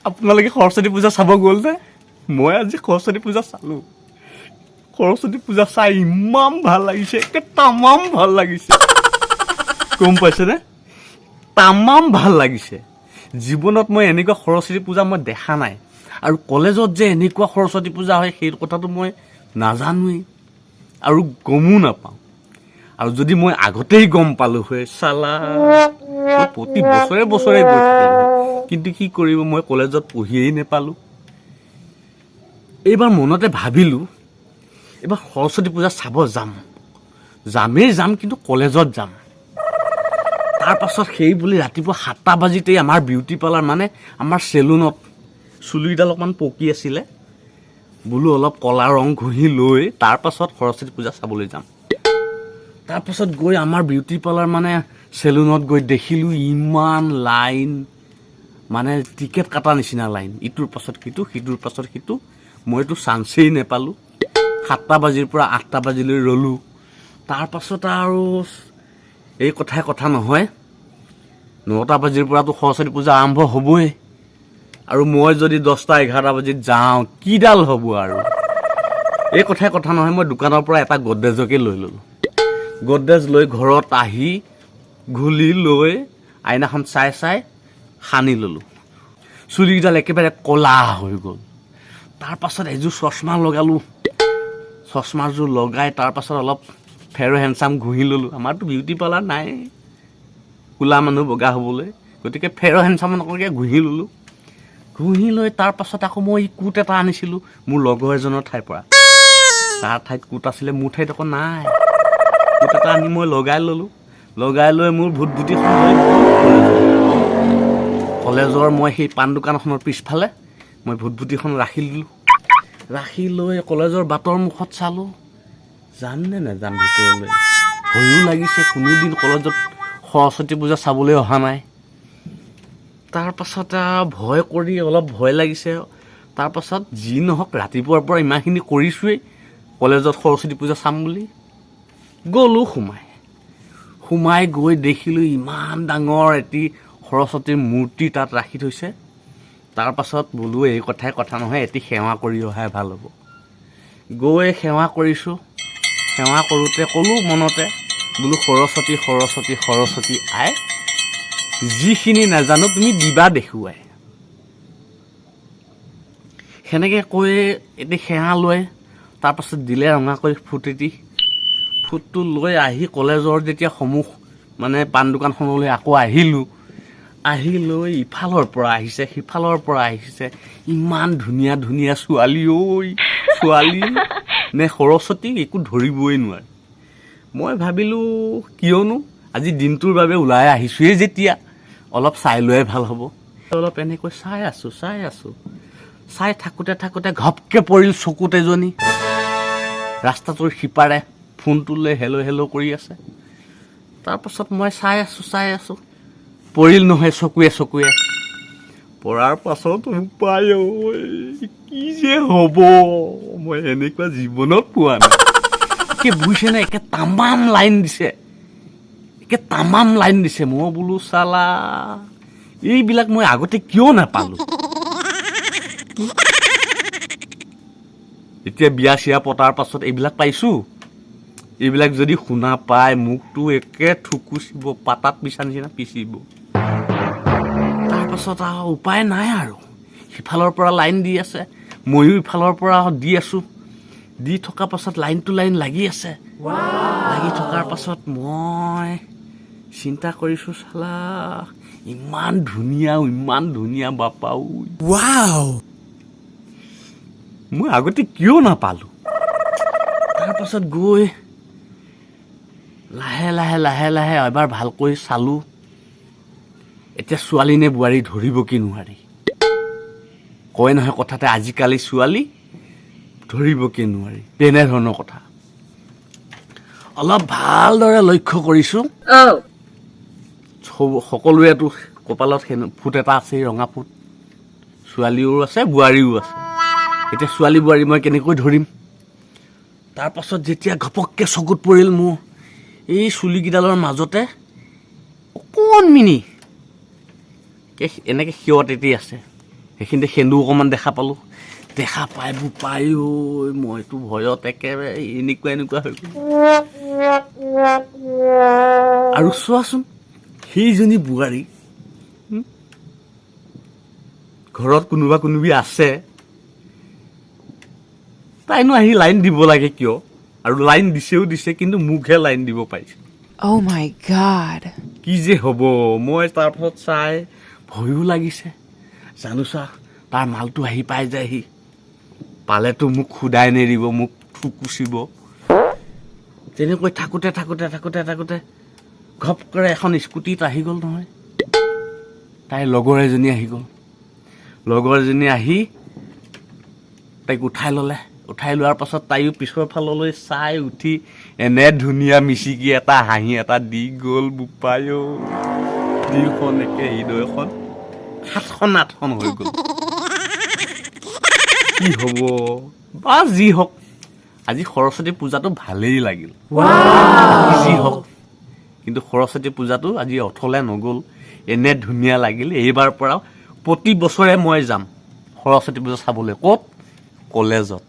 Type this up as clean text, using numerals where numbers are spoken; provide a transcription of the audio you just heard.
আপোনালোকে সৰস্বতী পূজা চাব গ'ল নে? মই আজি সৰস্বতী পূজা চালোঁ। সৰস্বতী পূজা চাই ইমান ভাল লাগিছে, একে তামাম ভাল লাগিছে। গম পাইছেনে? তামাম ভাল লাগিছে। জীৱনত মই এনেকুৱা সৰস্বতী পূজা মই দেখা নাই। আৰু কলেজত যে এনেকুৱা সৰস্বতী পূজা হয় সেই কথাটো মই নাজানোৱেই আৰু গমো নাপাওঁ। আৰু যদি মই আগতেই গম পালোঁ হয় চালা মই প্ৰতি বছৰে বছৰে গৈ থাকিলোঁ হয়। কিন্তু কি কৰিব, মই কলেজত পঢ়িয়েই নেপালোঁ। এইবাৰ মনতে ভাবিলোঁ এইবাৰ সৰস্বতী পূজা চাব যাম কিন্তু কলেজত যাম। তাৰপাছত সেই বুলি ৰাতিপুৱা 7টা বাজিতেই আমাৰ বিউটি পাৰ্লাৰ মানে আমাৰ চেলুনত চুলিকেইডাল অকণমান পকি আছিলে, বোলো অলপ ক'লা ৰং ঘঁহি লৈ তাৰপাছত সৰস্বতী পূজা চাবলৈ যাম। তাৰপাছত গৈ আমাৰ বিউটি পাৰ্লাৰ মানে চেলুনত গৈ দেখিলোঁ ইমান লাইন, মানে টিকেট কটা নিচিনা লাইন, ইটোৰ পাছত সিটো সিটোৰ পাছত সিটো। মইতো চান্সেই নেপালোঁ। 7টা বাজিৰ পৰা 8টা বাজিলৈ ৰ'লোঁ। তাৰপাছত আৰু এই কথাই কথা নহয়, 9টা বাজিৰ পৰাতো সৰস্বতী পূজা আৰম্ভ হ'বই। আৰু মই যদি 10টা 11টা বাজিত যাওঁ কিডাল হ'ব আৰু। এই কথাই কথা নহয়, মই দোকানৰ পৰা এটা গডৰেজকে লৈ ল'লোঁ। গডৰেজ লৈ ঘৰত আহি ঘূলি লৈ আইনাখন চাই সানি ল'লোঁ। চুলিকেইডাল একেবাৰে ক'লা হৈ গ'ল। তাৰপাছত এযোৰ চশমা লগালোঁ। চশমাযোৰ লগাই তাৰপাছত অলপ ফেৰ হেণ্ডচাম ঘঁহি ল'লোঁ। আমাৰতো বিউটি পাৰ্লাৰ নাই ক'লা মানুহ বগা হ'বলৈ, গতিকে ফেৰ হেণ্ডচাম অকণকৈ ঘঁহি ল'লোঁ। ঘঁহি লৈ তাৰপাছত আকৌ মই কোট এটা আনিছিলোঁ মোৰ লগৰ এজনৰ ঠাইৰ পৰা। তাৰ ঠাইত কোট আছিলে, মোৰ ঠাইত আকৌ নাই। কোট এটা আনি মই লগাই ল'লোঁ। লগাই লৈ মোৰ ভুটভুটিখন লৈ কলেজৰ মই সেই পাণ দোকানখনৰ পিছফালে মই ভুটভুটিখন ৰাখি দিলোঁ। ৰাখি লৈ কলেজৰ বাটৰ মুখত চালোঁ, যাম নে নাযাম ভিতৰলৈ। ভয়ো লাগিছে, কোনোদিন কলেজত সৰস্বতী পূজা চাবলৈ অহা নাই। তাৰপাছত ভয় কৰি অলপ ভয় লাগিছে। তাৰপাছত যি নহওক ৰাতিপুৱাৰ পৰা ইমানখিনি কৰিছোঁৱেই কলেজত সৰস্বতী পূজা চাম বুলি। গ'লোঁ সোমাই গৈ দেখিলোঁ ইমান ডাঙৰ এটি সৰস্বতীৰ মূৰ্তি তাত ৰাখি থৈছে। তাৰপাছত বোলো এই কথাই কথা নহয়, এটি সেৱা কৰি অহাই ভাল হ'ব। গৈ সেৱা কৰিছোঁ। সেৱা কৰোঁতে ক'লোঁ মনতে, বোলো সৰস্বতী সৰস্বতী সৰস্বতী আই, যিখিনি নাজানো তুমি দিবা দেখুৱাই। সেনেকৈ কৈ এটি সেৱা লৈ তাৰপাছত দিলে ৰঙাকৈ ফুট এটি। ফুটটো লৈ আহি কলেজৰ যেতিয়া সন্মুখ মানে পাণ দোকানখনলৈ আকৌ আহিলোঁ। আহি লৈ ইফালৰ পৰা আহিছে সিফালৰ পৰা আহিছে ইমান ধুনীয়া ধুনীয়া ছোৱালী। ছোৱালী নে সৰস্বতী একো ধৰিবই নোৱাৰে। মই ভাবিলোঁ কিয়নো আজি দিনটোৰ বাবে ওলাই আহিছোঁৱেই যেতিয়া অলপ চাই লোৱাই ভাল হ'ব। অলপ এনেকৈ চাই আছোঁ। চাই থাকোঁতে ঘপকৈ পৰিল চকুত এজনী। ৰাস্তাটোৰ সিপাৰে ফোনটো লৈ হেল্ল' কৰি আছে। তাৰপাছত মই চাই আছোঁ। পৰিল নহয় চকুৱে। পৰাৰ পাছত উপায় কি যে হ'ব, মই এনেকুৱা জীৱনত পোৱা নাই। একে বুজিছেনে, একে তামাম লাইন দিছে। মই বোলো চালা এইবিলাক মই আগতে কিয় নাপালোঁ। এতিয়া বিয়া চিয়া পতাৰ পাছত এইবিলাক পাইছোঁ। এইবিলাক যদি শুনা পায় মোকতো একে থুকুচিব, পাতাত পিছা নিচিনা পিচিব। তাৰপাছত আৰু উপায় নাই আৰু, সিফালৰ পৰা লাইন দি আছে, ময়ো ইফালৰ পৰা দি আছোঁ। দি থকাৰ পাছত লাইন লাগি আছে। লাগি থকাৰ পাছত মই চিন্তা কৰিছোঁ চালা ইমান ধুনীয়া বাপাও, মই আগতে কিয় নাপালোঁ। তাৰপাছত গৈ লাহে এবাৰ ভালকৈ চালোঁ। এতিয়া ছোৱালী নে বোৱাৰী ধৰিব কি নোৱাৰি। কয় নহয় কথাতে, আজিকালি ছোৱালী ধৰিব কি নোৱাৰি, তেনেধৰণৰ কথা। অলপ ভালদৰে লক্ষ্য কৰিছোঁ। সকলোৱেতো কপালত ফুট এটা আছে, ৰঙা ফুট। ছোৱালীও আছে বোৱাৰীও আছে। এতিয়া ছোৱালী বোৱাৰী মই কেনেকৈ ধৰিম। তাৰপাছত যেতিয়া ঘপককৈ চকুত পৰিল মোৰ এই চুলিকেইডালৰ মাজতে অকণমিনি এনেকৈ সিয়ত এটি আছে। সেইখিনিতে সেন্দু অকণমান দেখা পালোঁ। দেখা পাই বোপাই ঐ মইতো ভয়ত একেবাৰে এনেকুৱা হৈ গ'ল। আৰু চোৱাচোন সেইজনী বোৱাৰী ঘৰত কোনোবি আছে, তাইনো আহি লাইন দিব লাগে কিয়? আৰু লাইন দিছে কিন্তু মোকহে লাইন দিব পাৰিছে। Oh my God. কি যে হ'ব? মই তাৰপাছত চাই ভয়ো লাগিছে। জানো চা তাৰ মালটো আহি পাই যায়হি, পালেতো মোক খুদাই নেৰিব, মোক থুকুচিব। তেনেকৈ থাকোঁতে ঘপ কৰে এখন স্কুটিত আহি গ'ল নহয়। তাইৰ লগৰ এজনী আহি গ'ল। লগৰ এজনী আহি তাইক উঠাই ল'লে। উঠাই লোৱাৰ পাছত তাইও পিছৰ ফাললৈ চাই উঠি এনে ধুনীয়া মিচিকি এটা হাঁহি এটা দি গ'ল বোপাই ঐ। দিলখন একে হৃদয়খন 7-8খন হৈ গ'ল। কি হ'ব বা যি হওক, আজি সৰস্বতী পূজাটো ভালেই লাগিল। যি হওক, কিন্তু সৰস্বতী পূজাটো আজি অথলে নগ'ল। এনে ধুনীয়া লাগিল। এইবাৰ পৰা প্ৰতি বছৰে মই যাম সৰস্বতী পূজা চাবলৈ। ক'ত? কলেজত।